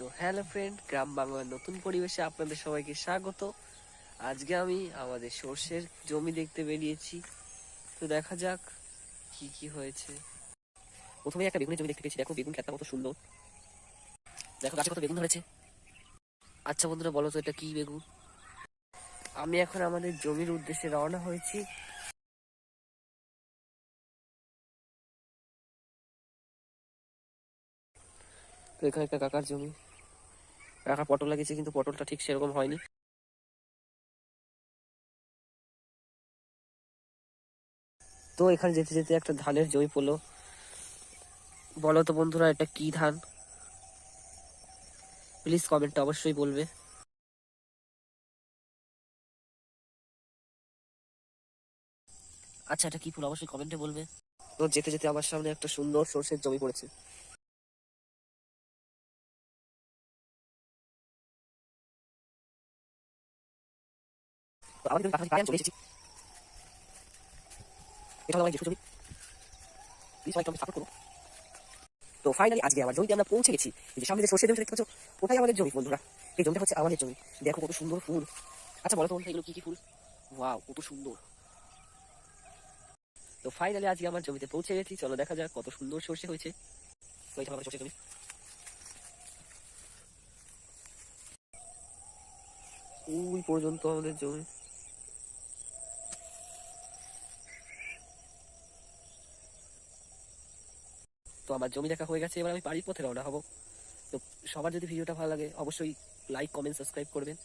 তো hello friend, গ্রাম বাংলার নতুন পরিবেশে আপনাদের সবাইকে স্বাগত। আজকে আমি আমাদের সর্ষের জমি দেখতে বেরিয়েছি। তো দেখা যাক কি কি হয়েছে। প্রথমে একটা বেগুনের জমি দেখতে পেয়েছি। দেখো বেগুন ক্ষেতটা কত সুন্দর, দেখো গাছে কত বেগুন ধরেছে। আচ্ছা বন্ধুরা, বলো তো এটা কি বেগুন? আমি এখন আমাদের জমির উদ্দেশ্যে রওনা হয়েছি। তো এখানে একটা কাকার জমি, কাকা পটল লাগিয়েছে, কিন্তু পটলটা ঠিক সেরকম হয়নি। তো এখানে যেতে যেতে একটা ধানের জমি পড়লো। বলো তো বন্ধুরা, এটা কি ধান? প্লিজ কমেন্টে অবশ্যই বলবে। আচ্ছা, এটা কি ফুল অবশ্যই কমেন্টে বলবে। তো যেতে যেতে আমার সামনে একটা সুন্দর সর্ষের জমি পড়েছে। তো আমাদের জমি কাছাকাছি প্রায় আমি চলে এসেছি। এটা হলো আমার যেটুকু জমি, প্লিজ সবাই একটু সাপোর্ট করো। তো ফাইনালি আজকে আমার জমিতে আমরা পৌঁছে গেছি। এই যে সামনে যে সর্ষের জমি দেখতে পাচ্ছ, ওটাই আমাদের জমি বন্ধুরা। এই জমিটা হচ্ছে আমাদের জমি। দেখো কত সুন্দর ফুল। আচ্ছা বলো তো বন্ধুরা, এগুলো কি কি ফুল? ওয়াও, কত সুন্দর। তো ফাইনালি আজকে আমার জমিতে পৌঁছে গেছি। চলো দেখা যাক কত সুন্দর সর্ষে হয়েছে। তো এটা আমাদের সর্ষের জমি। ওই পর্যন্ত আমাদের জমি। তো আমার জমি দেখা হয়ে গেছে, এবার আমি বাড়ির পথে রওনা হবো। তো সবার যদি ভিডিওটা ভালো লাগে অবশ্যই লাইক, কমেন্ট, সাবস্ক্রাইব করবেন।